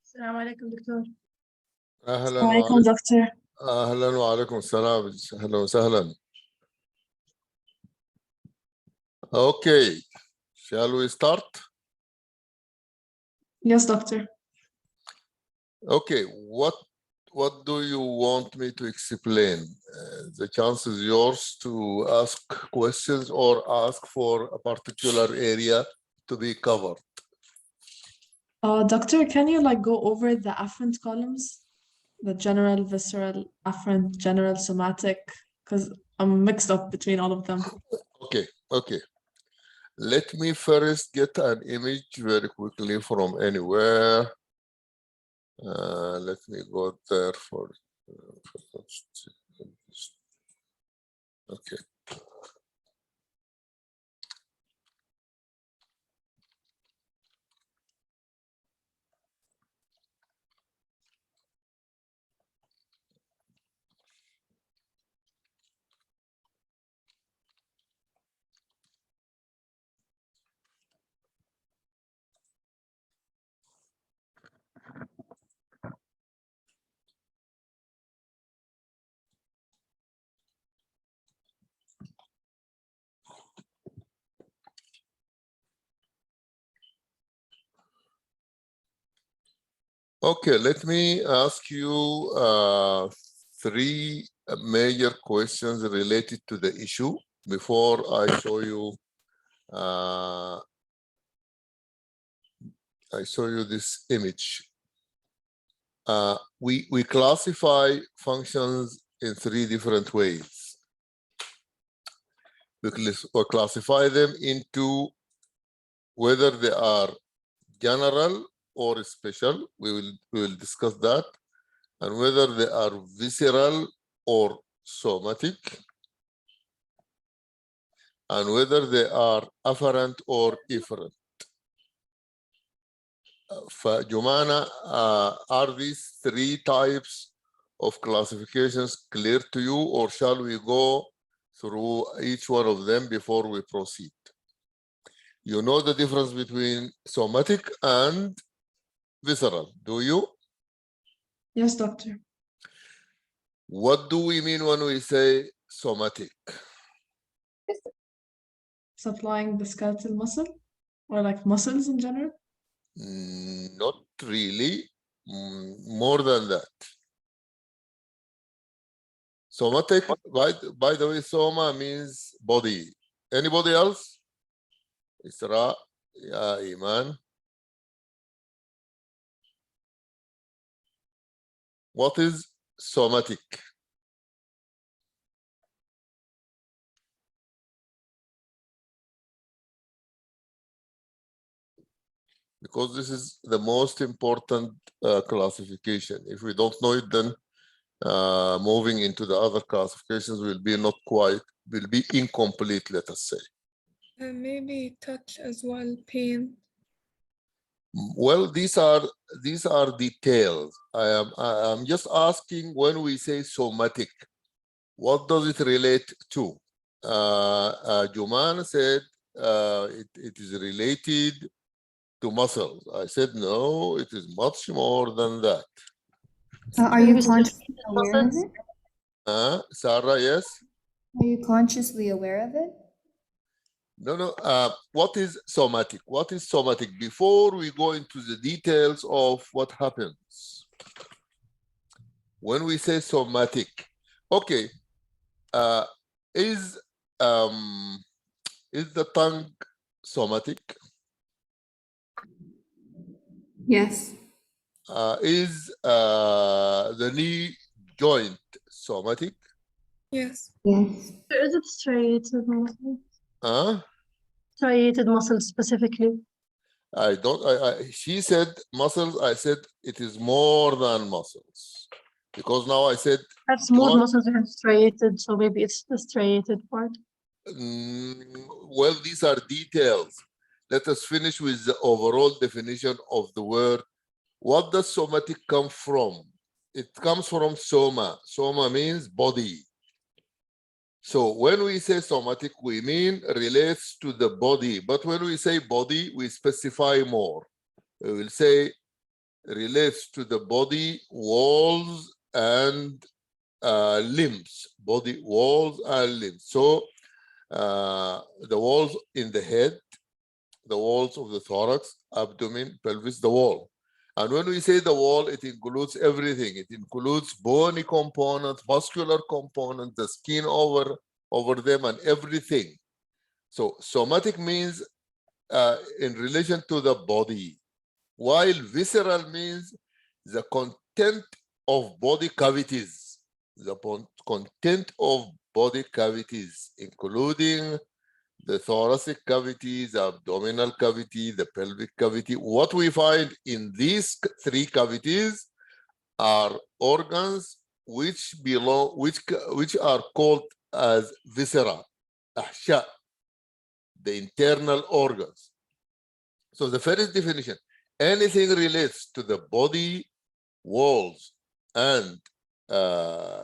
السلام عليكم دكتور. أهلا عليكم وعليكم. دكتور. أهلا وعليكم السلام. أهلا وسهلا. Okay, shall we start? Yes, doctor. Okay, what do you want me to explain? The chance is yours to ask questions or ask for a particular area to be covered. Doctor, can you go over the afferent columns? The general, visceral, afferent, general, somatic, because I'm mixed up between all of them. Okay. Let me first get an image very quickly from anywhere. Let me go there for okay. Okay, let me ask you three major questions related to the issue before I show you this image. We classify functions in three different ways. We classify them into whether they are general or special. We will discuss that, and whether they are visceral or somatic, and whether they are afferent or efferent. Jumana, are these three types of classifications clear to you, or shall we go through each one of them before we proceed? You know the difference between somatic and visceral, do you? Yes, doctor. What do we mean when we say somatic? Supplying the skeletal muscle, or muscles in general? Not really, more than that. Somatic, by the way, soma means body. Anybody else? Isra, ya Iman. What is somatic? Because this is the most important classification. If we don't know it, then moving into the other classifications will be incomplete, let us say. Maybe touch as well, pain. Well, these are details. I'm just asking, when we say somatic, what does it relate to? Juman said it is related to muscles. I said no, it is much more than that. Are you consciously aware of it? Sarah, yes? Are you consciously aware of it? No. What is somatic? What is somatic? Before we go into the details of what happens, when we say somatic, okay, is the tongue somatic? Yes. Is the knee joint somatic? Yes. Yes. Is it striated muscle? Huh? Striated muscle specifically. I don't. She said muscles. I said it is more than muscles, because now I said Have smooth muscles and striated, so maybe it's the striated part. Well, these are details. Let us finish with the overall definition of the word. What does somatic come from? It comes from soma. Soma means body. So when we say somatic, we mean relates to the body. But when we say body, we specify more. We will say relates to the body walls and limbs, body walls and limbs. So the walls in the head, the walls of the thorax, abdomen, pelvis, the wall. And when we say the wall, it includes everything. It includes bony component, muscular component, the skin over them, and everything. So somatic means in relation to the body, while visceral means the content of body cavities, the content of body cavities, including the thoracic cavity, the abdominal cavity, the pelvic cavity. What we find in these three cavities are organs which belong, which are called as viscera, ahsha, the internal organs. So the first definition, anything relates to the body walls and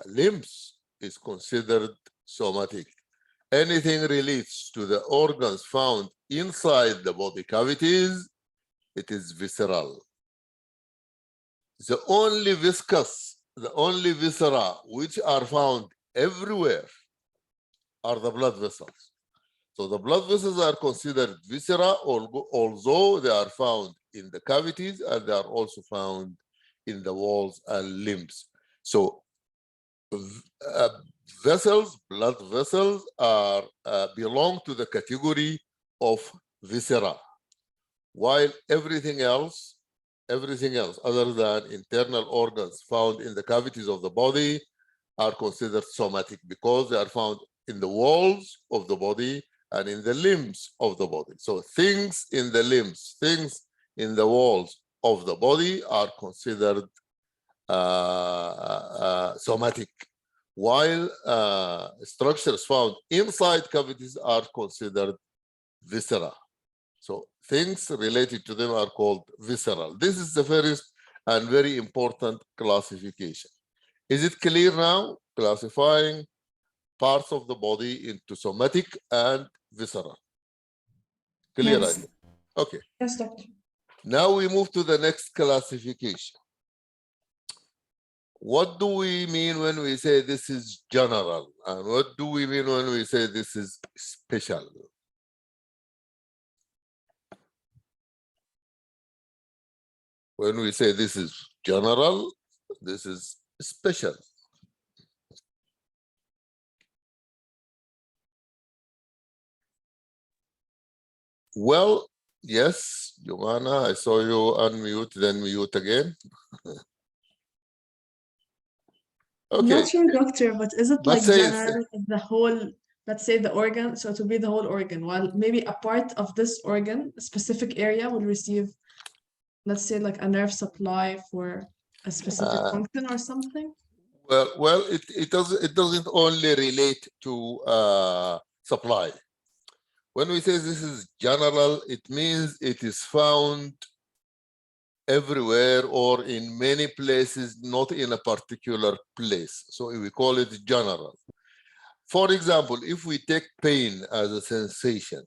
limbs is considered somatic. Anything relates to the organs found inside the body cavities, it is visceral. The only viscous, the only viscera which are found everywhere are the blood vessels. So the blood vessels are considered viscera, although they are found in the cavities and they are also found in the walls and limbs. So vessels, blood vessels are belong to the category of viscera, while everything else other than internal organs found in the cavities of the body are considered somatic because they are found in the walls of the body and in the limbs of the body. So things in the limbs, things in the walls of the body are considered somatic, while structures found inside cavities are considered viscera. So things related to them are called visceral. This is the first and very important classification. Is it clear now? Classifying parts of the body into somatic and visceral. Clear? Yes. Idea? Okay. Yes, doctor. Now we move to the next classification. What do we mean when we say this is general? And what do we mean when we say this is special? When we say this is general, this is special. Well, yes, Joanna, I saw you unmute, then mute again. Okay. Not sure, doctor, but is it But like say- general the whole, let's say the organ, so it will be the whole organ, while maybe a part of this organ, a specific area will receive, let's say like a nerve supply for a specific function or something? Well, it doesn't only relate to supply. When we say this is general, it means it is found everywhere or in many places, not in a particular place. So we call it general. For example, if we take pain as a sensation,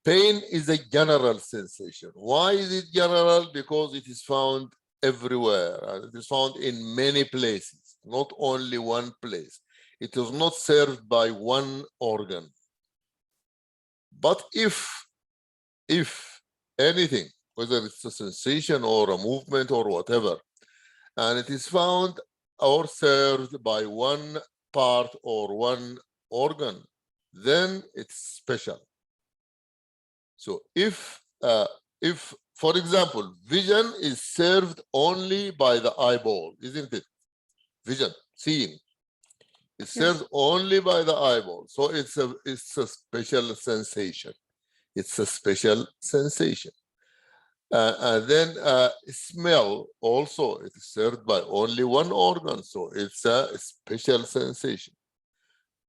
pain is a general sensation. Why is it general? Because it is found everywhere and it is found in many places, not only one place. It is not served by one organ. But if anything, whether it's a sensation or a movement or whatever, and it is found or served by one part or one organ, then it's special. So if, for example, vision is served only by the eyeball, isn't it? Vision, seeing. It's served only by the eyeball. So it's a special sensation. It's a special sensation. And then smell also, it is served by only one organ. So it's a special sensation.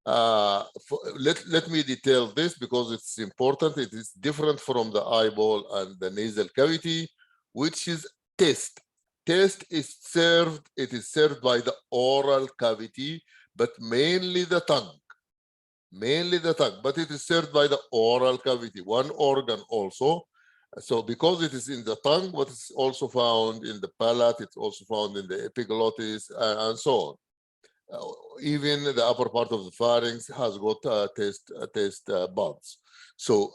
Let me detail this because it's important. It is different from the eyeball and the nasal cavity, which is taste. Taste is served, it is served by the oral cavity, but mainly the tongue. Mainly the tongue, but it is served by the oral cavity, one organ also. So because it is in the tongue, but it's also found in the palate, it's also found in the epiglottis, and so on. Even the upper part of the pharynx has got taste buds. So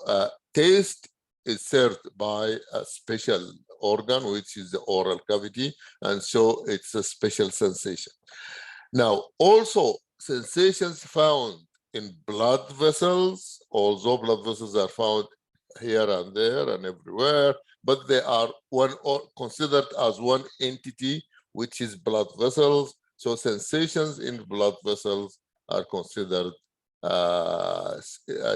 taste is served by a special organ, which is the oral cavity, and so it's a special sensation. Now, also sensations found in blood vessels, although blood vessels are found here and there and everywhere, but they are considered as one entity, which is blood vessels. So sensations in blood vessels are considered a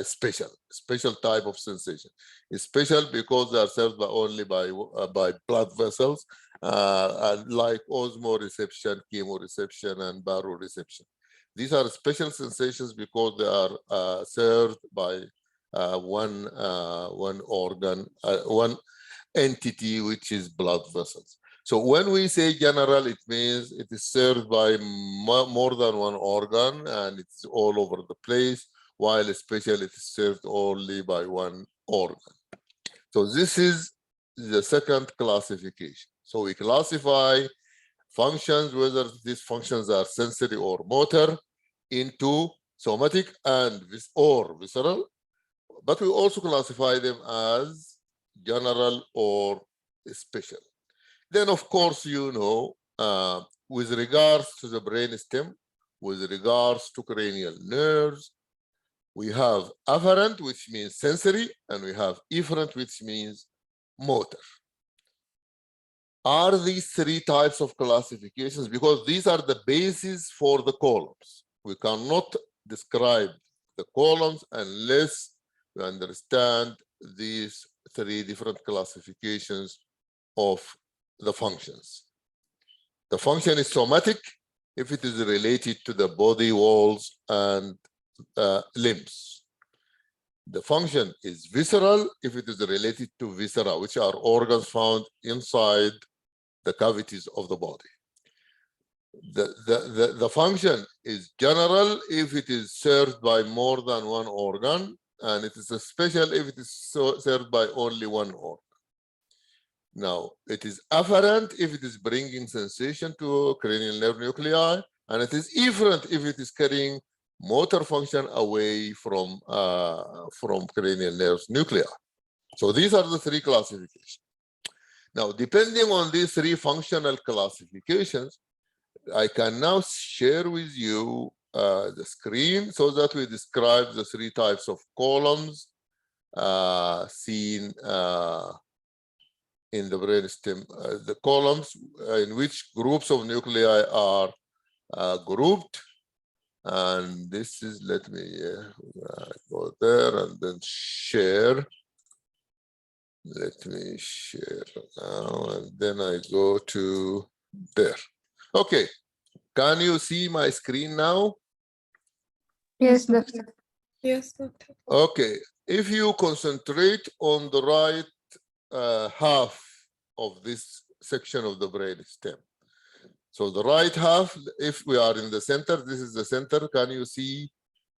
special type of sensation. It's special because they are served only by blood vessels, like osmoreception, chemoreception, and baroreception. These are special sensations because they are served by one organ, one entity, which is blood vessels. So when we say general, it means it is served by more than one organ and it's all over the place, while special, it is served only by one organ. So this is the second classification. So we classify functions, whether these functions are sensory or motor, into somatic and or visceral, but we also classify them as general or special. Then, of course, you know, with regards to the brainstem, with regards to cranial nerves, we have afferent, which means sensory, and we have efferent, which means motor. Are these three types of classifications? Because these are the basis for the columns. We cannot describe the columns unless we understand these three different classifications of the functions. The function is somatic if it is related to the body walls and limbs. The function is visceral if it is related to viscera, which are organs found inside the cavities of the body. The function is general if it is served by more than one organ, and it is a special if it is served by only one organ. Now, it is afferent if it is bringing sensation to cranial nerve nuclei, and it is efferent if it is carrying motor function away from cranial nerve nuclei. So these are the three classifications. Now, depending on these three functional classifications, I can now share with you the screen so that we describe the three types of columns seen in the brainstem. The columns in which groups of nuclei are grouped. And this is, let me go there and then share. Let me share now, and then I go to there. Okay, can you see my screen now? Yes, doctor. Yes, doctor. Okay, if you concentrate on the right half of this section of the brainstem. So the right half, if we are in the center, this is the center. Can you see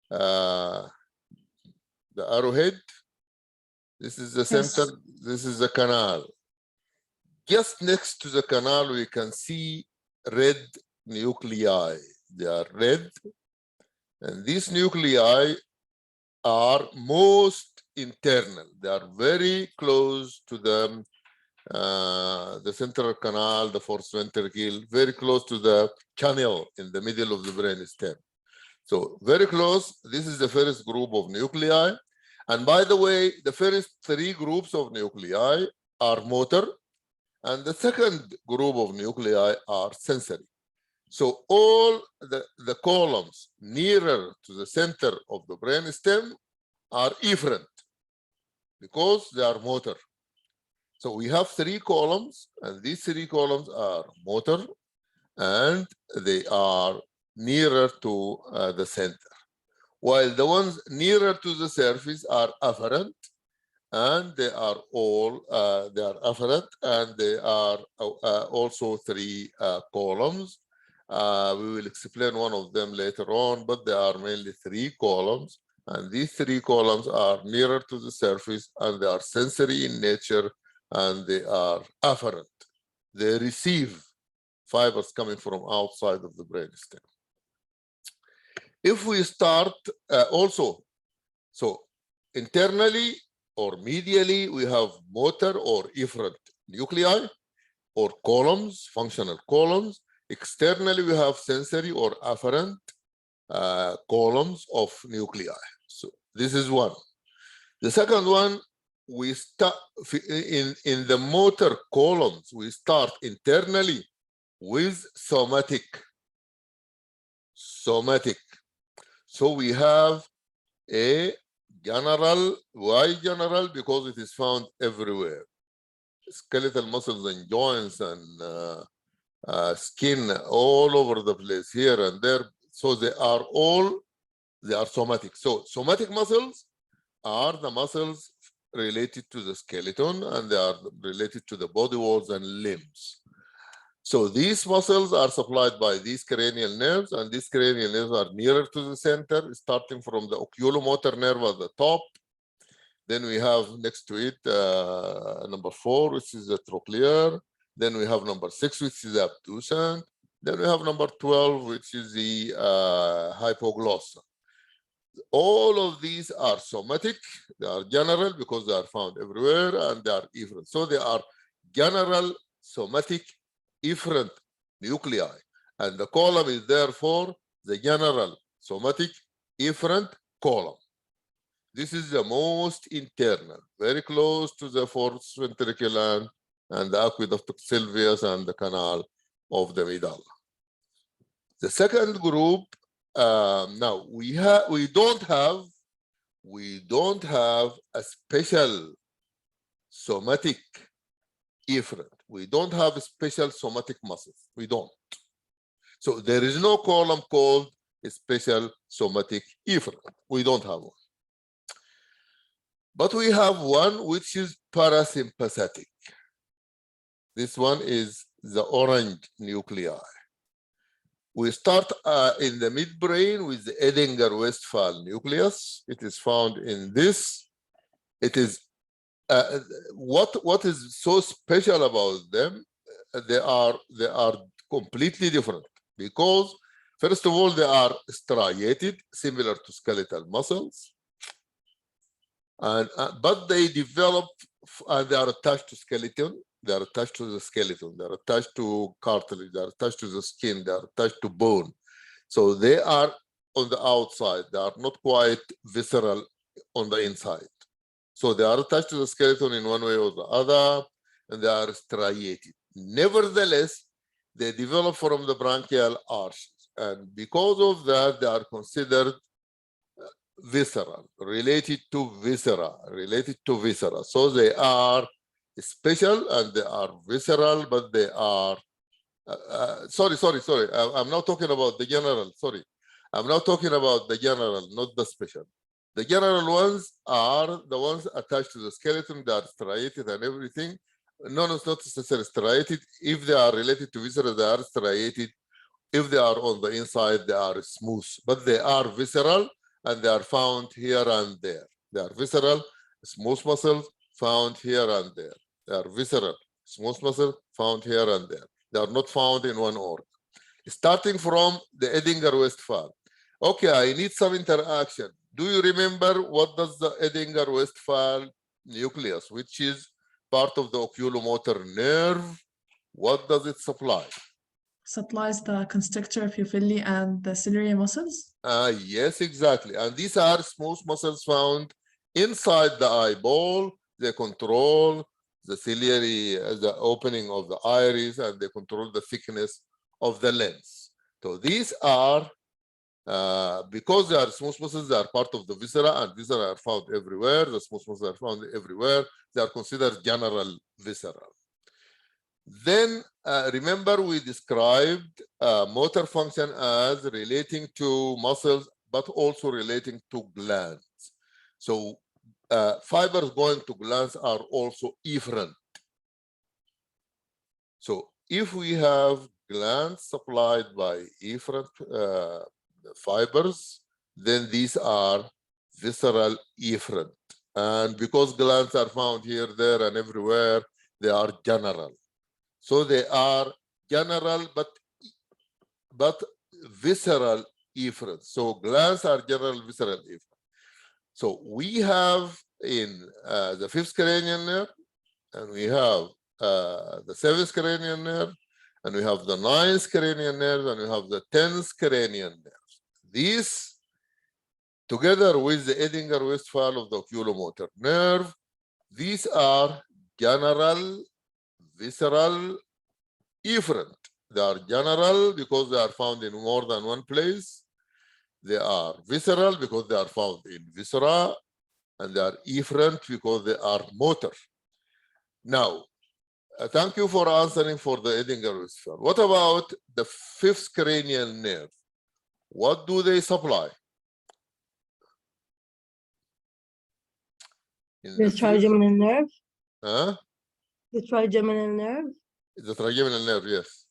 the arrowhead? This is the center, Yes. this is the canal. Just next to the canal, we can see red nuclei. They are red, and these nuclei are most internal. They are very close to the central canal, the fourth ventricle, very close to the channel in the middle of the brainstem. So very close. This is the first group of nuclei. And by the way, the first three groups of nuclei are motor, and the second group of nuclei are sensory. So all the columns nearer to the center of the brainstem are efferent because they are motor. So we have three columns, and these three columns are motor, and they are nearer to the center. While the ones nearer to the surface are afferent, and they are all they are afferent, and they are also three columns. We will explain one of them later on, but there are mainly three columns, And these three columns are nearer to the surface, and they are sensory in nature, and they are afferent. They receive fibers coming from outside of the brainstem. If we start also, so internally or medially, we have motor or efferent nuclei or columns, functional columns. Externally, we have sensory or afferent columns of nuclei. So this is one. The second one, we start in the motor columns, we start internally with somatic. So we have a general. Why general? Because it is found everywhere. Skeletal muscles and joints and skin all over the place, here and there. So they are somatic. So somatic muscles are the muscles related to the skeleton, and they are related to the body walls and limbs. So these muscles are supplied by these cranial nerves, and these cranial nerves are nearer to the center, starting from the oculomotor nerve at the top. Then we have next to it number 4, which is the trochlear. Then we have number 6, which is the abducens. Then we have number 12, which is the hypoglossa. All of these are somatic. They are general because they are found everywhere, and they are efferent. So they are general somatic efferent nuclei, and the column is therefore the general somatic efferent column. This is the most internal, very close to the fourth ventricle and the aqueduct sylvius and the canal of the medulla. The second group, now we don't have a special somatic efferent. We don't have special somatic muscles. We don't. So there is no column called a special somatic efferent. We don't have one. But we have one which is parasympathetic. This one is the orange nuclei. We start in the midbrain with the Edinger-Westphal nucleus. It is found in this. It is what is so special about them? They are completely different, because first of all, they are striated, similar to skeletal muscles, and but they develop and they are attached to skeleton. They are attached to the skeleton. They are attached to cartilage. They are attached to the skin. They are attached to bone. So they are on the outside. They are not quite visceral on the inside. So they are attached to the skeleton in one way or the other, and they are striated. Nevertheless, they develop from the branchial arches. And because of that, they are considered visceral, related to viscera. So they are special and they are visceral, but they are, sorry. I'm not talking about the general, sorry. I'm not talking about the general, not the special. The general ones are the ones attached to the skeleton. They are striated and everything. No, it's not necessarily striated. If they are related to viscera, they are striated. If they are on the inside, they are smooth. But they are visceral, and they are found here and there. They are visceral, smooth muscles found here and there. They are visceral, smooth muscles found here and there. They are not found in one organ. Starting from the Edinger-Westphal. Okay, I need some interaction. Do you remember what does the Edinger-Westphal nucleus, which is part of the oculomotor nerve, what does it supply? Supplies the constrictor pupilli and the ciliary muscles? Yes, exactly. And these are smooth muscles found inside the eyeball. They control the ciliary, the opening of the iris, and they control the thickness of the lens. So these are, because they are smooth muscles, they are part of the viscera, and viscera are found everywhere. The smooth muscles are found everywhere. They are considered general visceral. Then remember, we described motor function as relating to muscles, but also relating to glands. So fibers going to glands are also efferent. So if we have glands supplied by efferent fibers, then these are visceral efferent. And because glands are found here, there, and everywhere, they are general. So they are general, but visceral efferent. So glands are general visceral efferent. So we have in the 5th cranial nerve, and we have the 7th cranial nerve, and we have the 9th cranial nerve, and we have the 10th cranial nerve. These, together with the Edinger-Westphal of the oculomotor nerve, these are general visceral efferent. They are general because they are found in more than one place. They are visceral because they are found in viscera, and they are efferent because they are motor. Now, thank you for answering for the Edinger-Westphal. What about the 5th cranial nerve? What do they supply? In The trigeminal nerve. Huh? The trigeminal nerve. The trigeminal nerve, yes.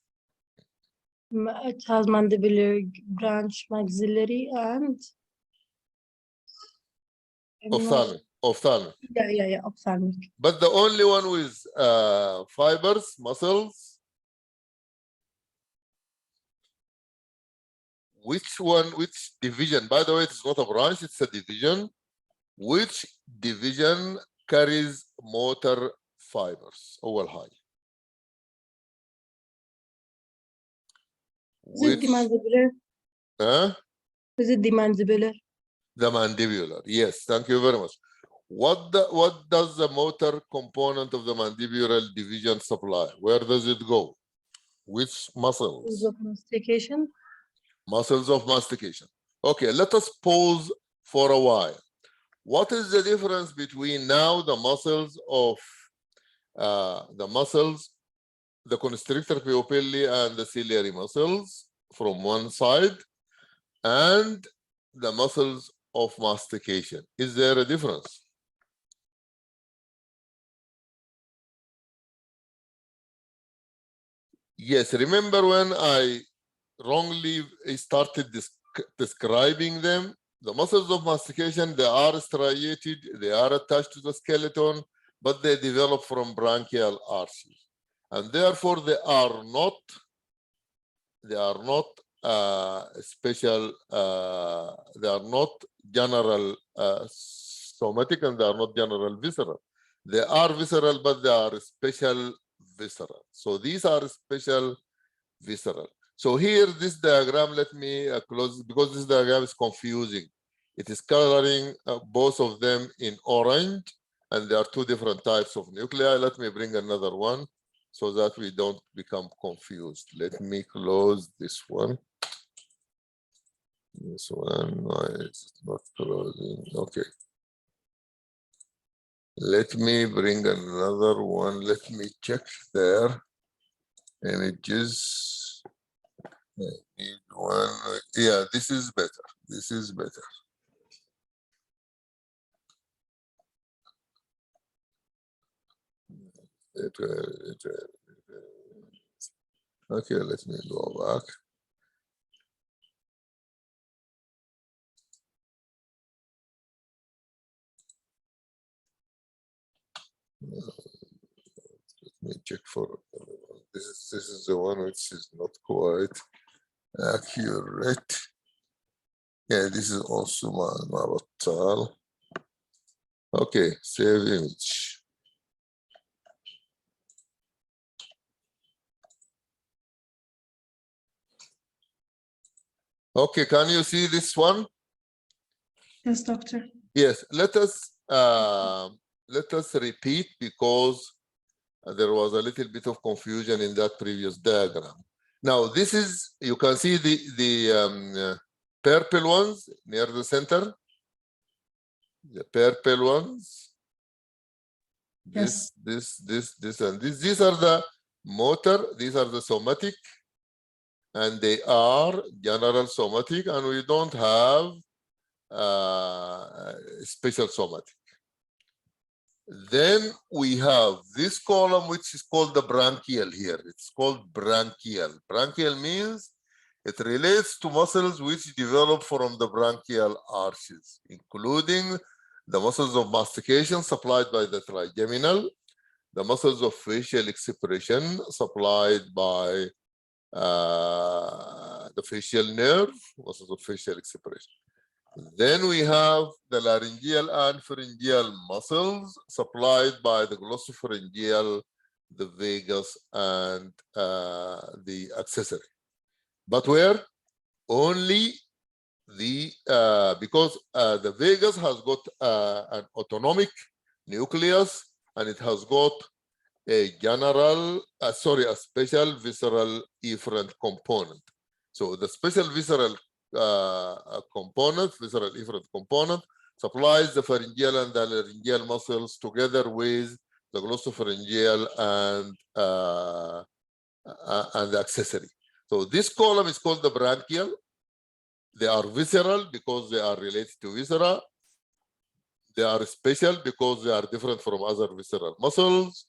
It has mandibular branch, maxillary, and Ophthalmic. Ophthalmic. Yeah, ophthalmic. But the only one with fibers, muscles. Which one, which division? By the way, it's not a branch, it's a division. Which division carries motor fibers? أول حاجة. Is it the mandibular? Huh? Is it the mandibular? The mandibular. Yes, thank you very much. What does the motor component of the mandibular division supply? Where does it go? Which muscles? Of mastication. Muscles of mastication. Okay, let us pause for a while. What is the difference between now the muscles of the constrictor pupillae and the ciliary muscles from one side, and the muscles of mastication? Is there a difference? Yes, remember when I wrongly started describing them? The muscles of mastication, they are striated, they are attached to the skeleton, but they develop from branchial arches. And therefore they are not special, they are not general somatic, and they are not general visceral. They are visceral, but they are special visceral. So these are special visceral. So here, this diagram, let me close, because this diagram is confusing. It is coloring both of them in orange, and there are two different types of nuclei. Let me bring another one so that we don't become confused. Let me close this one. This one, no, it's not closing. Okay. Let me bring another one. Let me check their images. I need one. Yeah, this is better. This is better. Okay, let me go back. Let me check for this is the one which is not quite accurate. Yeah, this is also my battal. Okay, save image. Okay, can you see this one? Yes, doctor. Yes, let us repeat, because there was a little bit of confusion in that previous diagram. Now, this is, you can see the purple ones near the center. The purple ones. Yes. This, and this. These are the motor, these are the somatic, and they are general somatic, and we don't have special somatic. Then we have this column, which is called the branchial here. It's called branchial. Branchial means It relates to muscles which develop from the branchial arches, including the muscles of mastication supplied by the trigeminal, the muscles of facial expression supplied by the facial nerve, muscles of facial expression. Then we have the laryngeal and pharyngeal muscles supplied by the glossopharyngeal, the vagus, and the accessory. But where? Only the, because the vagus has got an autonomic nucleus, and it has got a general, a special visceral efferent component. So the special visceral visceral efferent component, supplies the pharyngeal and the laryngeal muscles together with the glossopharyngeal and the accessory. So this column is called the branchial. They are visceral because they are related to viscera. They are special because they are different from other visceral muscles,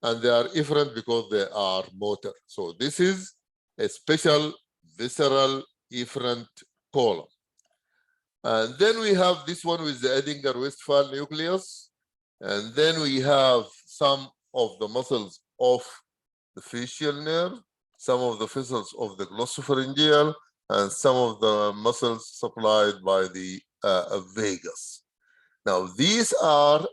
and they are efferent because they are motor. So this is a special visceral efferent column. And then we have this one with the Edinger-Westphal nucleus. And then we have some of the muscles of the facial nerve, some of the muscles of the glossopharyngeal, and some of the muscles supplied by the vagus. Now, these are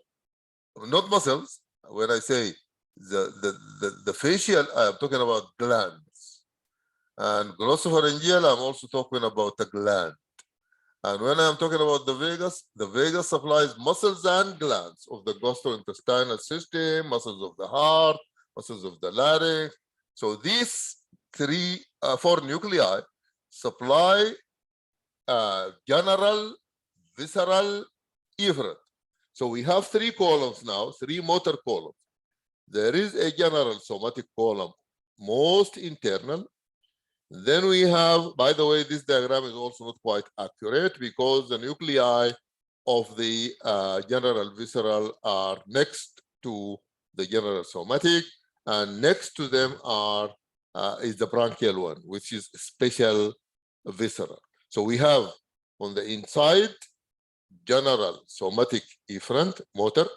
not muscles. When I say the facial, I'm talking about glands. And glossopharyngeal, I'm also talking about a gland. And when I'm talking about the vagus supplies muscles and glands of the gastrointestinal system, muscles of the heart, muscles of the larynx. So these four nuclei supply general, visceral, efferent. So we have three columns now, three motor columns. There is a general somatic column, most internal. Then we have, by the way, this diagram is also not quite accurate because the nuclei of the general visceral are next to the general somatic, and next to them is the branchial one, which is special visceral. So we have on the inside general somatic efferent motor,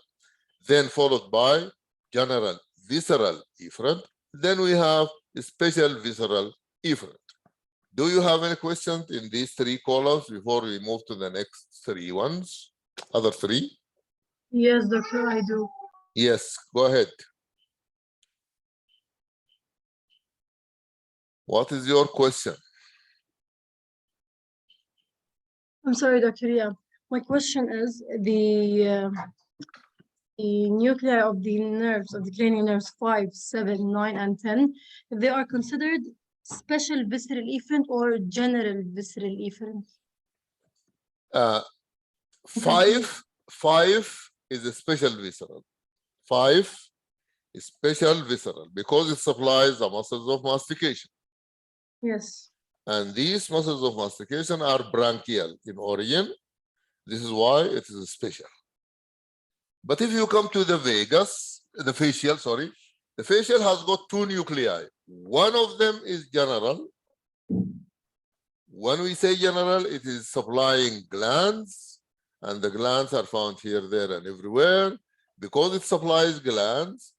then followed by general visceral efferent, then we have special visceral efferent. Do you have any questions in these three columns before we move to the next three ones? Other three? Yes, doctor, I do. Yes, go ahead. What is your question? I'm sorry, Dr. Yeah. My question is the nuclei of the nerves, of the cranial nerves 5, 7, 9, and 10, they are considered special visceral efferent or general visceral efferent? Five is a special visceral. 5 is special visceral because it supplies the muscles of mastication. Yes. And these muscles of mastication are branchial in origin. This is why it is special. But if you come to the vagus, the facial has got two nuclei. One of them is general. When we say general, it is supplying glands, and the glands are found here, there, and everywhere. Because it supplies glands,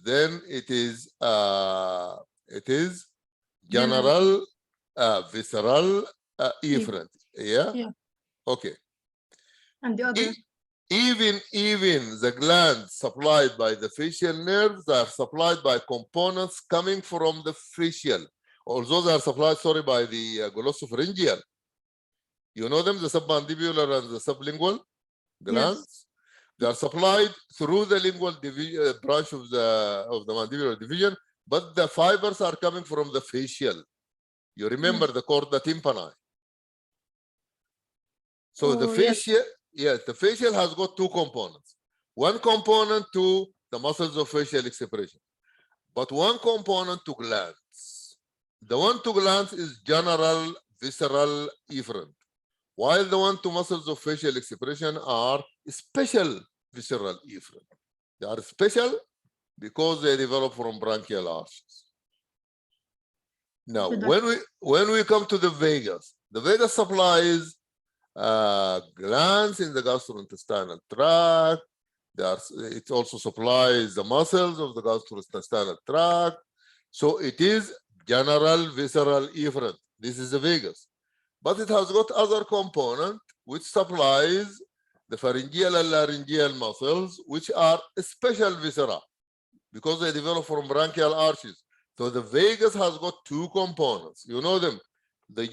then it is general, visceral, efferent. Yeah? Yeah. Okay. And the other? Even the glands supplied by the facial nerves are supplied by components coming from the facial, although they are supplied, by the glossopharyngeal. You know them, the submandibular and the sublingual glands? Yes. They are supplied through the lingual branch of the mandibular division, but the fibers are coming from the facial. You remember the chorda tympani. So the facial, yes, the facial has got two components. One component to the muscles of facial expression, but one component to glands. The one to glands is general visceral efferent, while the one to muscles of facial expression are special visceral efferent. They are special because they develop from branchial arches. Now, Introduction. when we come to the vagus supplies glands in the gastrointestinal tract. It also supplies the muscles of the gastrointestinal tract. So it is general visceral efferent. This is the vagus. But it has got other component which supplies the pharyngeal and laryngeal muscles, which are special viscera because they develop from branchial arches. So the vagus has got two components. You know them, the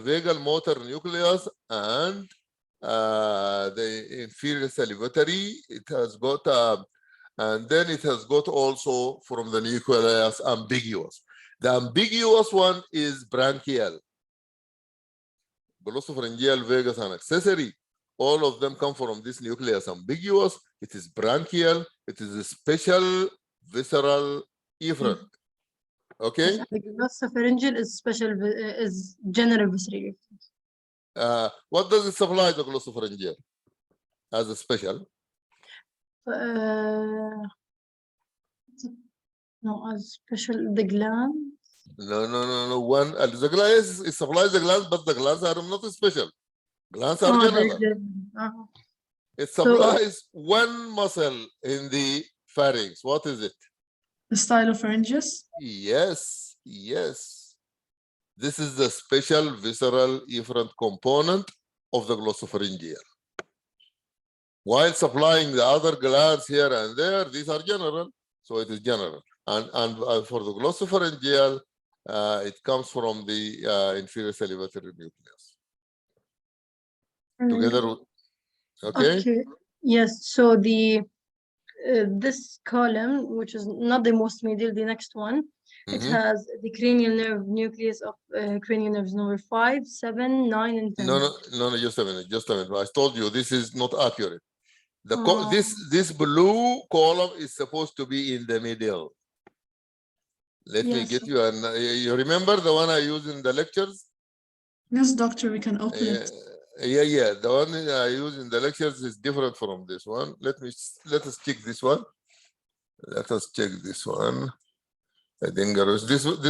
vagal motor nucleus and the inferior salivatory. It has got, and then it has got also from the nucleus ambiguous. The ambiguous one is branchial. Glossopharyngeal, vagus, and accessory. All of them come from this nucleus ambiguous. It is branchial. It is a special visceral efferent. Okay. Yes, the glossopharyngeal is special, is general visceral. What does it supply, the glossopharyngeal as a special? No, as special the gland. No. One, the glands, it supplies the glands, but the glands are not special. Glands are general. It supplies one muscle in the pharynx. What is it? The stylopharyngeus. Yes. This is the special visceral efferent component of the glossopharyngeal. While supplying the other glands here and there, these are general, so it is general. And for the glossopharyngeal, it comes from the inferior salivatory nucleus. Together, okay? Yes, so the this column, which is not the most medial, the next one, it has the cranial nerve nucleus of cranial nerves number 5, 7, 9, and 10. No, just a minute. I told you this is not accurate. This blue column is supposed to be in the middle. Let me get you, and you remember the one I used in the lectures? Yes, doctor, we can open it. Yeah. The one I use in the lectures is different from this one. Let us check this one. This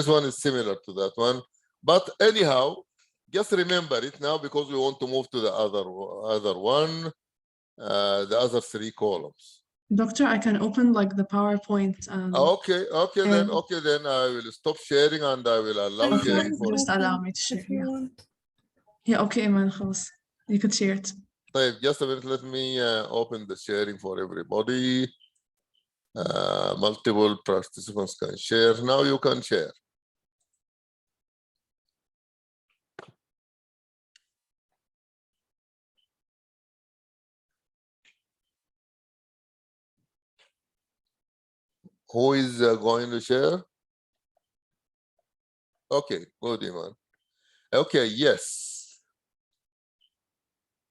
one is similar to that one. But anyhow, just remember it now because we want to move to the other one, the other 3 columns. Doctor, I can open like the PowerPoint. Okay, then I will stop sharing and I will allow sharing for Just allow me to share. Yeah, okay, man, خلاص. You could share it. Just a minute, let me open the sharing for everybody. Multiple participants can share. Now you can share. Who is going to share? Okay, good, Iman. Okay, yes.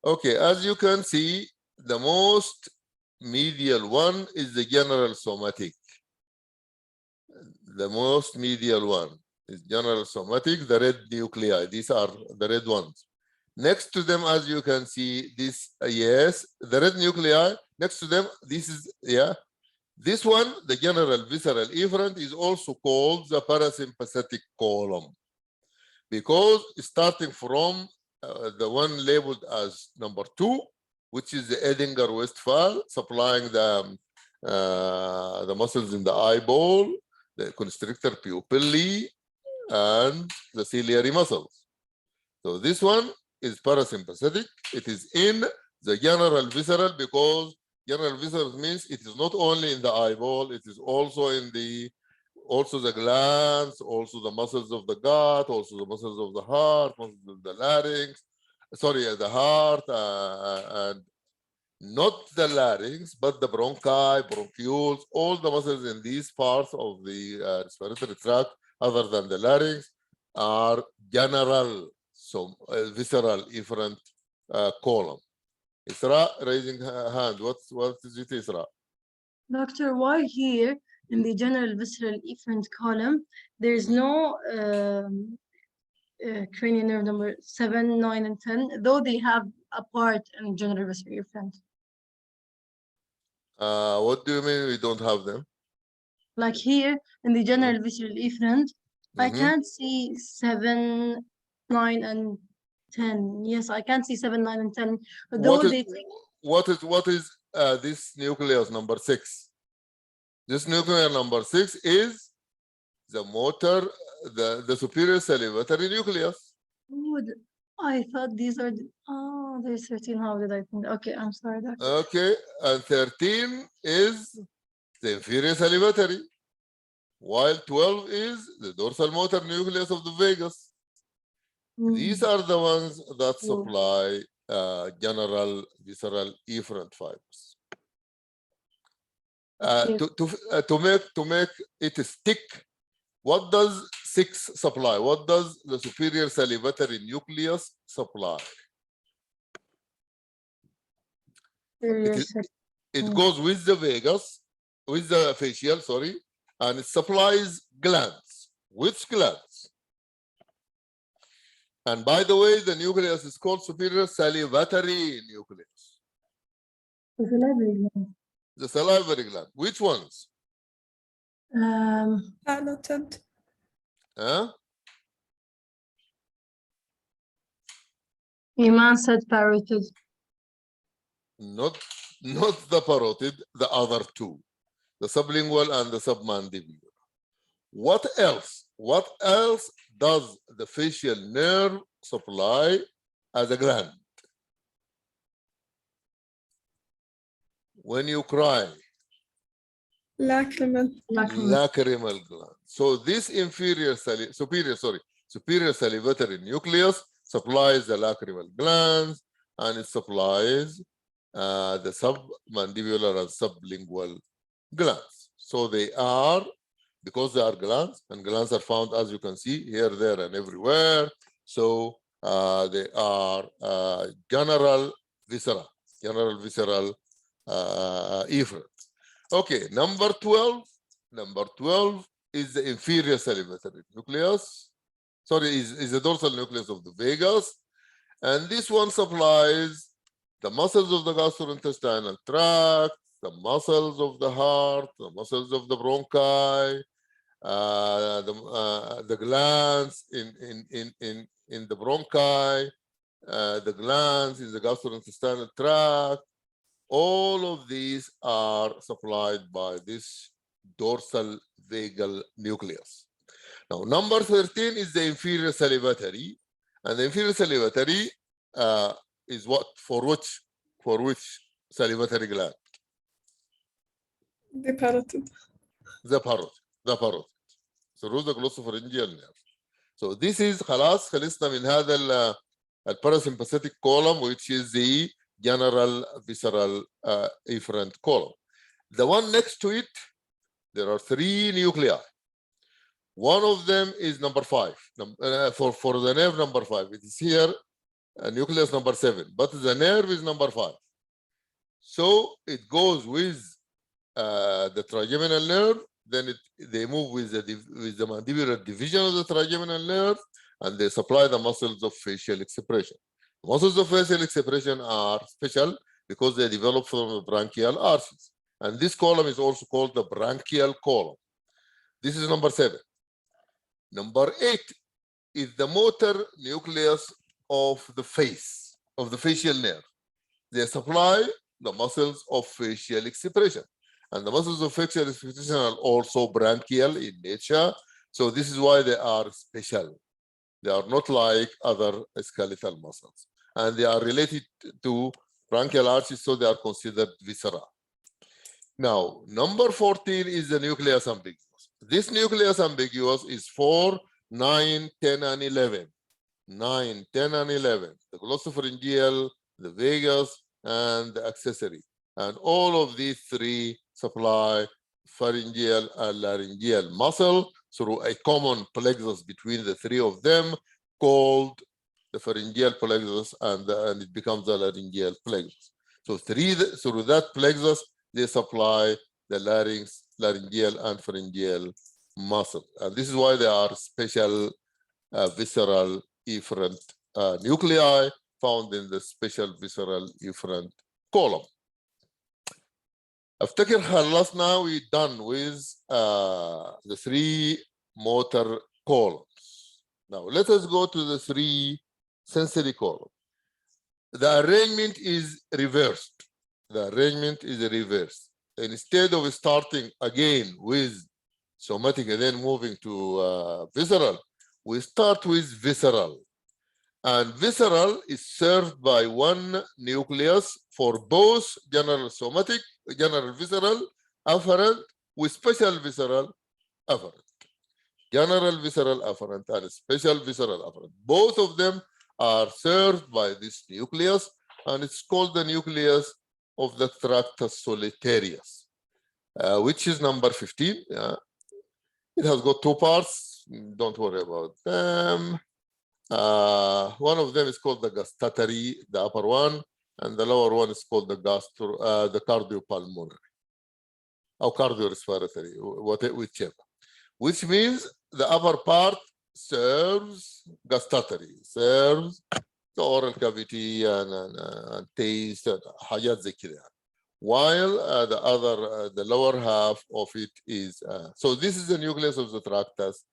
Okay, as you can see, the most medial one is the general somatic. The most medial one is general somatic, the red nuclei. These are the red ones. Next to them, as you can see, this, yes, the red nuclei, next to them, this is, this one, the general visceral efferent, is also called the parasympathetic column because starting from the one labeled as number 2, which is the Edinger-Westphal, supplying the muscles in the eyeball, the constrictor pupillae, and the ciliary muscles. So this one is parasympathetic. It is in the general visceral because general visceral means it is not only in the eyeball, it is also in the glands, also the muscles of the gut, also the muscles of the heart, muscles of the larynx, the heart, and not the larynx, but the bronchi, bronchioles, all the muscles in these parts of the respiratory tract, other than the larynx, are general, so visceral efferent column. Isra raising her hand. What is it, Isra? Doctor, why here in the general visceral efferent column there is no cranial nerve number 7, 9, and 10, though they have a part in general visceral efferent? What do you mean we don't have them? Like here in the general visceral efferent, I Mhm. can't see 7, 9, and 10. Yes, I can't see 7, 9, and 10. Though What is they take what is this nucleus number 6? This nucleus number 6 is the motor, the superior salivatory nucleus. food. I thought these are there's 13. How did I think? Okay, I'm sorry, doctor. Okay, and 13 is the inferior salivatory, while 12 is the dorsal motor nucleus of the vagus. These are the ones that Oh. supply general visceral efferent fibers. Okay. To make it stick, what does 6 supply? What does the superior salivatory nucleus supply? It goes with the vagus, with the facial, sorry, and it supplies glands. Which glands? And by the way, the nucleus is called superior salivatory nucleus. The salivary gland. Which ones? Palated. Huh? Iman said parotid. Not the parotid, the other two, the sublingual and the submandibular. What else? What else does the facial nerve supply as a gland? When you cry, Lacrimal. lacrimal gland. So this superior salivatory nucleus supplies the lacrimal glands, and it supplies the submandibular and sublingual glands. So they are, because they are glands, and glands are found, as you can see, here, there, and everywhere. So they are general visceral efferent. Okay, number 12 is the inferior salivatory nucleus. Sorry, is the dorsal nucleus of the vagus. And this one supplies the muscles of the gastrointestinal tract, the muscles of the heart, the muscles of the bronchi, the glands in the bronchi, the glands in the gastrointestinal tract. All of these are supplied by this dorsal vagal nucleus. Now, number 13 is the inferior salivatory, and the inferior salivatory is what? For which salivatory gland? The parotid. The parotid. through the glossopharyngeal nerve. So this is خلصنا من هذا parasympathetic column, which is the general visceral efferent column. The one next to it, there are 3 nuclei. One of them is number 5. For the nerve number 5, it is here nucleus number 7, but the nerve is number 5. So it goes with the trigeminal nerve, then they move with the mandibular division of the trigeminal nerve, and they supply the muscles of facial expression. Muscles of facial expression are special because they develop from the branchial arches. And this column is also called the branchial column. This is number 7. Number 8 is the motor nucleus of the face, of the facial nerve. They supply the muscles of facial expression. And the muscles of facial expression are also branchial in nature. So this is why they are special. They are not like other skeletal muscles. And they are related to branchial arches, so they are considered viscera. Now, number 14 is the nucleus ambiguous. This nucleus ambiguous is 4, 9, 10, and 11. 9, 10, and 11. The glossopharyngeal, the vagus, and the accessory. And all of these 3 supply pharyngeal and laryngeal muscle through a common plexus between the 3 of them called the pharyngeal plexus, and it becomes the laryngeal plexus. So through that plexus, they supply the larynx, laryngeal, and pharyngeal muscle. And this is why they are special visceral efferent nuclei found in the special visceral efferent column. افتكر خلصنا, we done with the 3 motor columns. Now let us go to the 3 sensory columns. The arrangement is reversed. The arrangement is reversed. Instead of starting again with somatic and then moving to visceral, we start with visceral. And visceral is served by 1 nucleus for both general somatic, general visceral afferent with special visceral afferent. General visceral afferent and special visceral afferent. Both of them are served by this nucleus, and it's called the nucleus of the tractus solitarius, which is number 15. It has got 2 parts. Don't worry about them. One of them is called the gustatory, the upper one, and the lower one is called the cardiopulmonary or cardiorespiratory, whichever. Which means the upper part serves gustatory, serves the oral cavity and taste and حاجات زي كده. While the lower half of it is so this is the nucleus of the tractus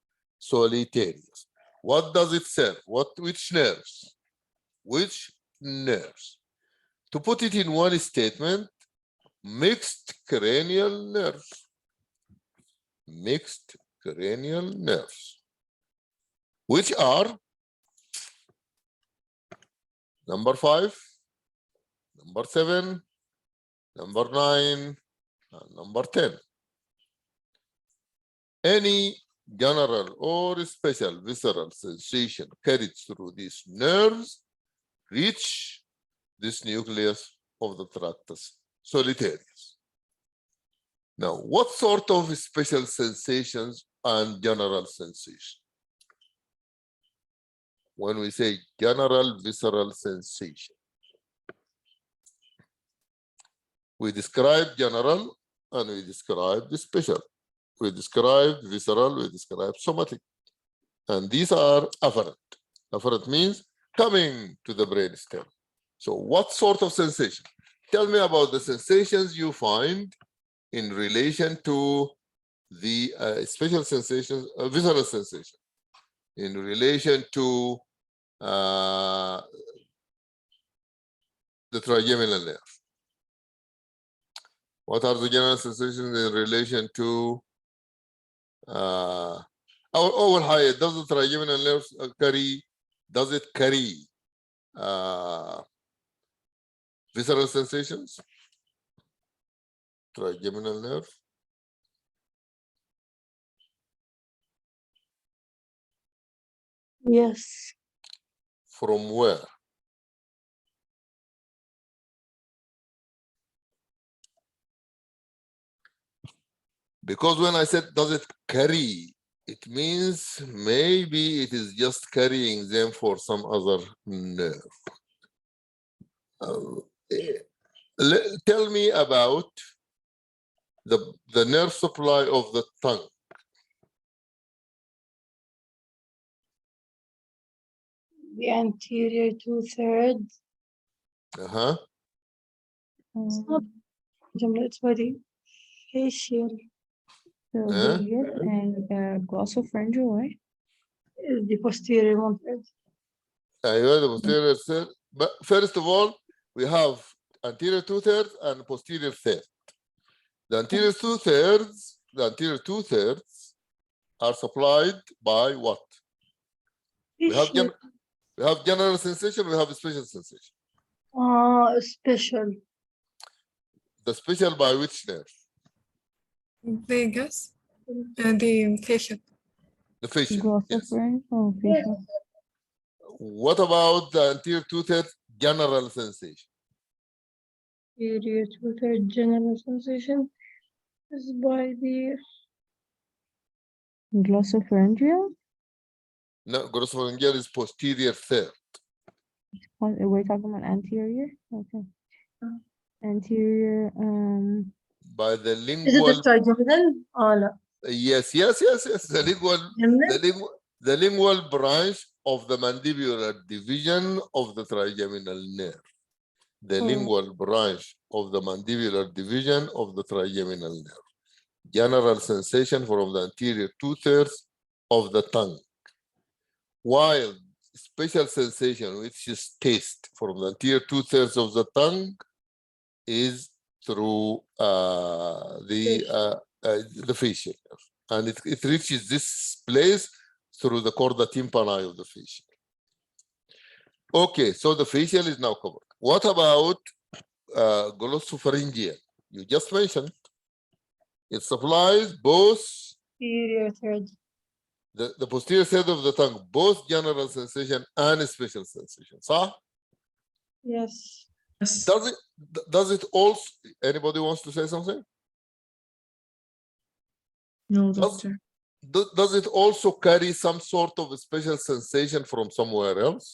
solitarius. What does it serve? Which nerves? Which nerves? To put it in one statement, mixed cranial nerves. Mixed cranial nerves, which are number 5, number 7, number 9, and number 10. Any general or special visceral sensation carried through these nerves reach this nucleus of the tractus solitarius. Now, what sort of special sensations and general sensation? When we say general visceral sensation, we describe general and we describe the special. We describe visceral, we describe somatic. And these are afferent. Afferent means coming to the brainstem. So what sort of sensation? Tell me about the sensations you find in relation to the special sensations, visceral sensation, in relation to the trigeminal nerve. What are the general sensations in relation to أول حاجة, does the trigeminal nerve carry visceral sensations? Trigeminal nerve. Yes. From where? Because when I said does it carry, it means maybe it is just carrying them for some other nerve. Tell me about the nerve supply of the tongue. The anterior 2/3. It's not it's very facial. So radius and glossopharyngeal, right? The posterior 1/3. The posterior third. But first of all, we have anterior 2/3 and posterior 1/3. The anterior 2/3 are supplied by what? We have general sensation, we have special sensation. Special. The special by which nerve? Vagus, the facial. The facial. Yes. Glossopharyngeal, facial. What about the anterior 2/3 general sensation? Anterior 2/3 general sensation is by the Glossopharyngeal? No, glossopharyngeal is posterior 1/3. We're talking about anterior? Okay. Anterior, By the is it lingual. the trigeminal? No. Yes. The lingual branch of the mandibular division of the trigeminal nerve. The lingual branch of the mandibular division of the trigeminal nerve. General sensation from the anterior 2/3 of the tongue. while special sensation, which is taste from the anterior 2/3 of the tongue, is through the facial nerve. And it reaches this place through the chorda tympani of the facial. Okay, so the facial is now covered. What about glossopharyngeal? You just mentioned it supplies both Superior third. the posterior third of the tongue, both general sensation and special sensation. So Yes. Yes. does it also, anybody wants to say something? No, Does- doctor. Does it also carry some sort of a special sensation from somewhere else?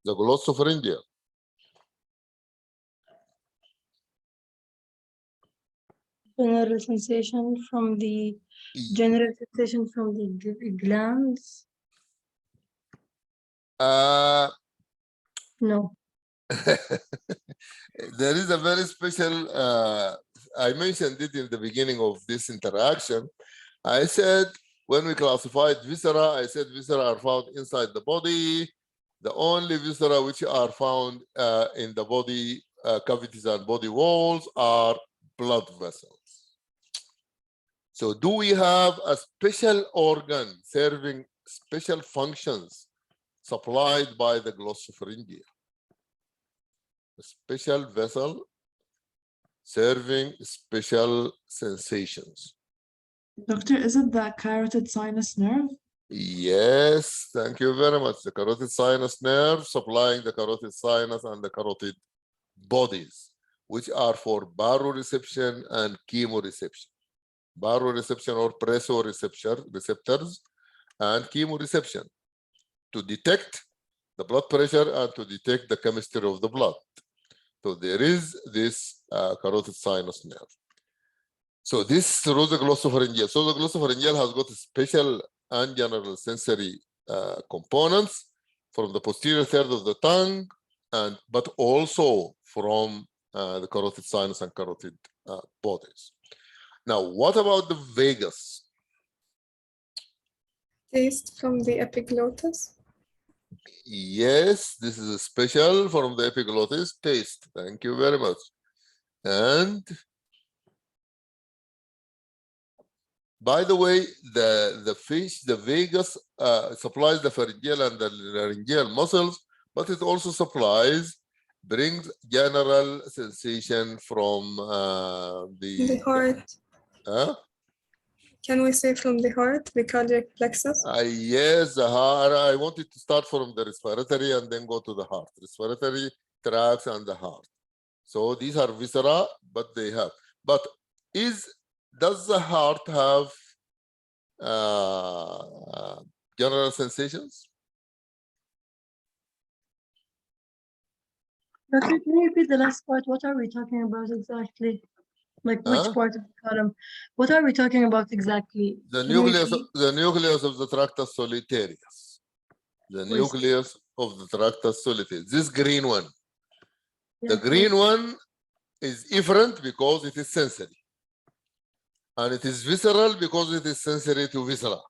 The glossopharyngeal. General sensation from the glands. No. There is a very special, I mentioned it in the beginning of this interaction. I said, when we classified viscera, I said viscera are found inside the body. The only viscera which are found in the body cavities and body walls are blood vessels. So do we have a special organ serving special functions supplied by the glossopharyngeal? A special vessel serving special sensations. Doctor, is it the carotid sinus nerve? Yes, thank you very much. The carotid sinus nerve supplying the carotid sinus and the carotid bodies, which are for baroreception and chemoreception. Baroreception or receptors and chemoreception to detect the blood pressure and to detect the chemistry of the blood. So there is this carotid sinus nerve. So this through the glossopharyngeal. So the glossopharyngeal has got special and general sensory components from the posterior third of the tongue, but also from the carotid sinus and carotid bodies. Now, what about the vagus? Taste from the epiglottis. Yes, this is a special from the epiglottis taste. Thank you very much. And by the way, the vagus supplies the pharyngeal and the laryngeal muscles, but it also brings general sensation from The heart. Can we say from the heart, the cardiac plexus? Yes, the heart. I wanted to start from the respiratory and then go to the heart. Respiratory tracts and the heart. So these are viscera, but they have. But does the heart have general sensations? Doctor, can you repeat the last part? What are we talking about exactly? Like which part of the column? What are we talking about exactly? The Can you nucleus, repeat? the nucleus of the tractus solitarius. The Where is it? nucleus of the tractus solitarius. This green one. The Yeah, green one is efferent because it is sensory. And it is visceral because it is sensory to viscera.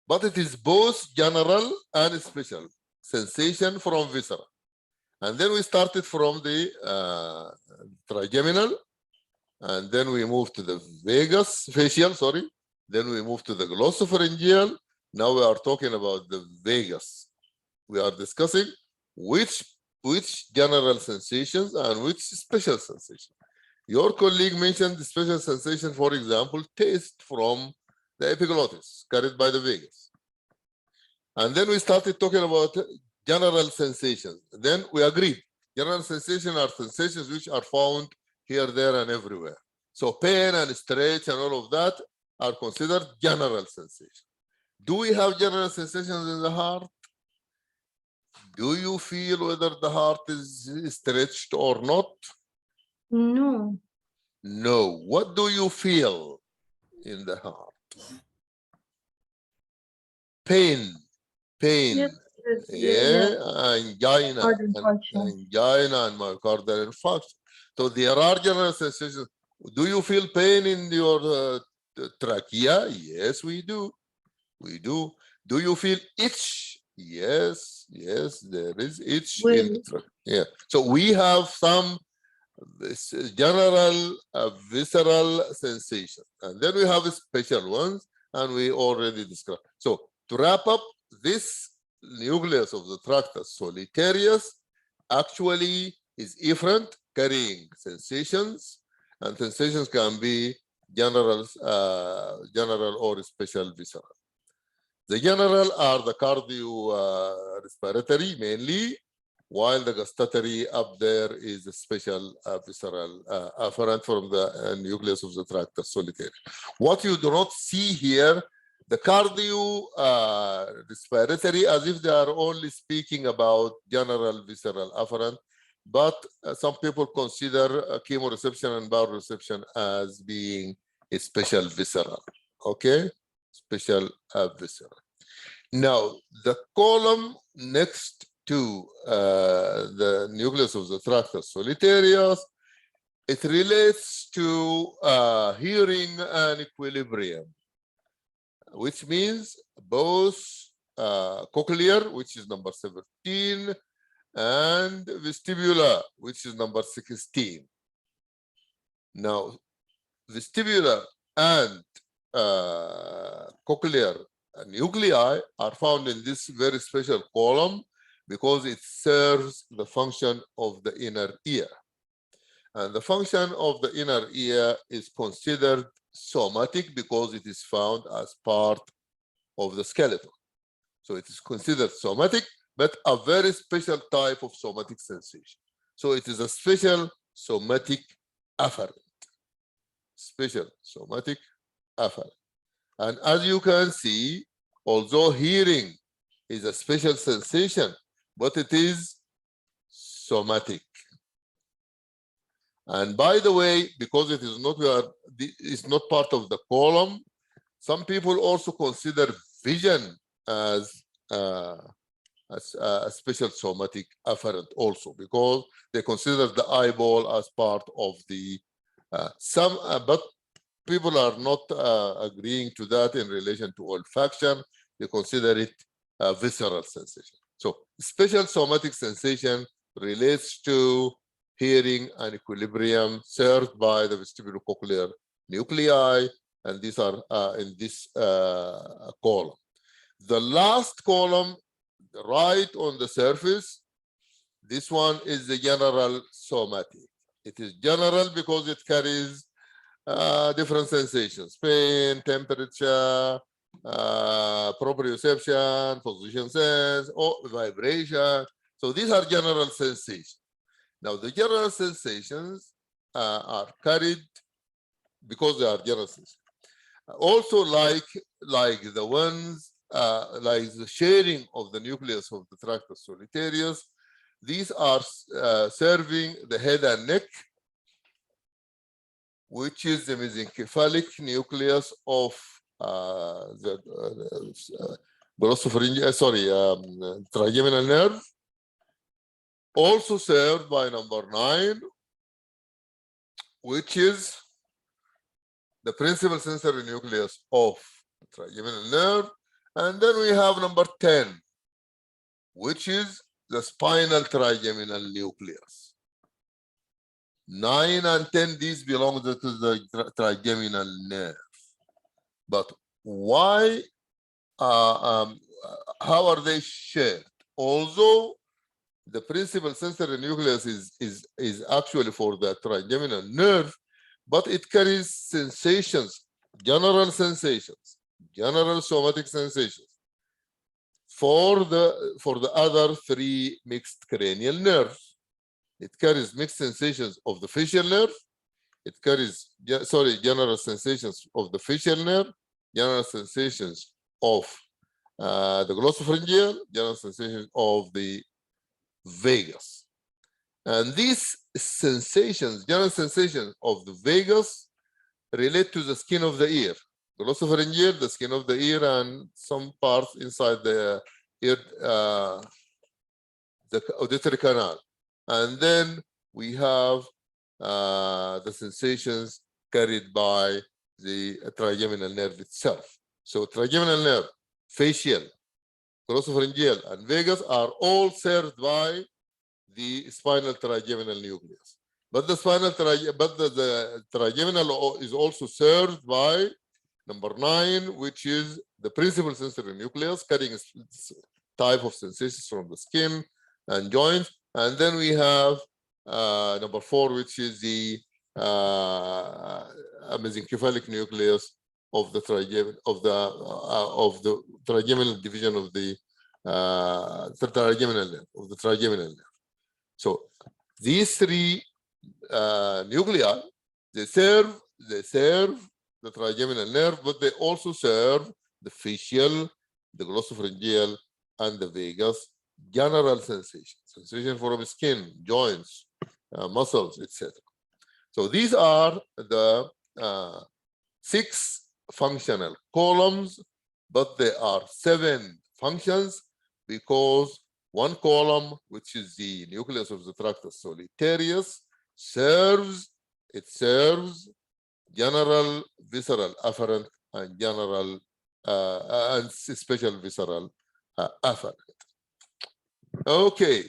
But it is both general and special sensation from viscera. And then we started from the trigeminal, and then we moved to the facial, sorry. Then we moved to the glossopharyngeal. Now we are talking about the vagus. We are discussing which general sensations and which special sensations. Your colleague mentioned the special sensation, for example, taste from the epiglottis carried by the vagus. And then we started talking about general sensations. Then we agreed. General sensations are sensations which are found here, there, and everywhere. So pain and stretch and all of that are considered general sensations. Do we have general sensations in the heart? Do you feel whether the heart is stretched or not? No. No. What do you feel in the heart? Pain. Yes, yes, Angina, Heart infarction. angina and myocardial infarction. So there are general sensations. Do you feel pain in your trachea? Yes, we do. We do. Do you feel itch? Yes, yes, there is itch. Yeah. So we have some general visceral sensation, and then we have special ones, and we already described. So to wrap up, this nucleus of the tractus solitarius actually is efferent, carrying sensations, and sensations can be general or special visceral. The general are the cardio respiratory mainly, while the gustatory up there is a special visceral afferent from the nucleus of the tractus solitarius. What you do not see here, the cardio respiratory, as if they are only speaking about general visceral afferent, but some people consider chemoreception and baroreception as being a special visceral, okay? Special visceral. Now, the column next to the nucleus of the tractus solitarius, it relates to hearing and equilibrium, which means both cochlear, which is number 17, and vestibular, which is number 16. Now, vestibular and cochlear nuclei are found in this very special column because it serves the function of the inner ear. And the function of the inner ear is considered somatic because it is found as part of the skeleton. So it is considered somatic, but a very special type of somatic sensation. So it is a special somatic afferent. Special somatic afferent. And as you can see, although hearing is a special sensation, but it is somatic. And by the way, because it is not part of the column, some people also consider vision as a special somatic afferent also, because they consider the eyeball as part of the but people are not agreeing to that in relation to olfaction. They consider it a visceral sensation. So special somatic sensation relates to hearing and equilibrium served by the vestibulocochlear nuclei, and these are in this column. The last column, right on the surface, this one is the general somatic. It is general because it carries different sensations: pain, temperature, proprioception, position sense, or vibration. So these are general sensations. Now the general sensations are carried because they are general sensations. Also, like the ones like the sharing of the nucleus of the tractus solitarius, these are serving the head and neck, which is the mesencephalic nucleus of the glossopharyngeal, trigeminal nerve, also served by number 9, which is the principal sensory nucleus of trigeminal nerve. And then we have number 10, which is the spinal trigeminal nucleus. 9 and 10, these belong to the trigeminal nerve. But why, how are they shared? Although the principal sensory nucleus is actually for the trigeminal nerve, but it carries sensations, general sensations, general somatic sensations for the other 3 mixed cranial nerves. It carries mixed sensations of the facial nerve. It carries, general sensations of the facial nerve, general sensations of the glossopharyngeal, general sensations of the vagus. And these sensations, general sensations of the vagus, relate to the skin of the ear. The glossopharyngeal, the skin of the ear, and some parts inside the ear, the auditory canal. And then we have the sensations carried by the trigeminal nerve itself. So trigeminal nerve, facial, glossopharyngeal, and vagus are all served by the spinal trigeminal nucleus. But the the trigeminal is also served by number 9, which is the principal sensory nucleus, carrying type of sensations from the skin and joints. And then we have number 4, which is the mesencephalic nucleus of the trigeminal division of the trigeminal nerve. So these 3 nuclei, they serve the trigeminal nerve, but they also serve the facial, the glossopharyngeal, and the vagus general sensation from skin, joints, muscles, etc. So these are the 6 functional columns, but there are 7 functions, because one column, which is the nucleus of the tractus solitarius, serves general visceral afferent and general and special visceral afferent. Okay,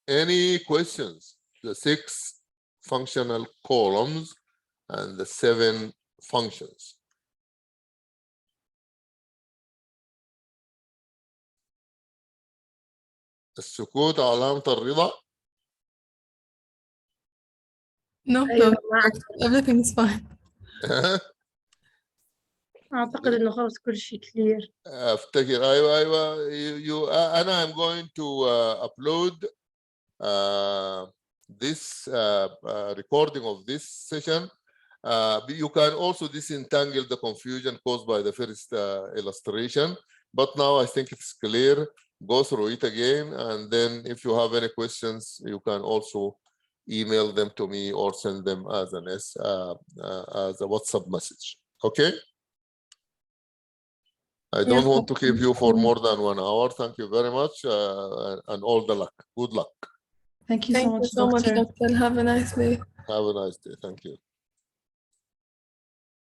any questions? The 6 functional columns and the 7 functions. السكوت علامة الرضا. No, أيوة، no, معك. everything is fine. أعتقد إنه خلص كل شيء clear. افتكر ايوه انا I'm going to upload this recording of this session. You can also disentangle the confusion caused by the first illustration, but now I think it's clear. Go through it again, and then if you have any questions, you can also email them to me or send them as as a WhatsApp message. Okay. I don't want to keep you for more than 1 hour. Thank you very much, and all the luck. Good luck. Thank you so much, Doctor. Doctor. Have a nice day. Have a nice day. Thank you.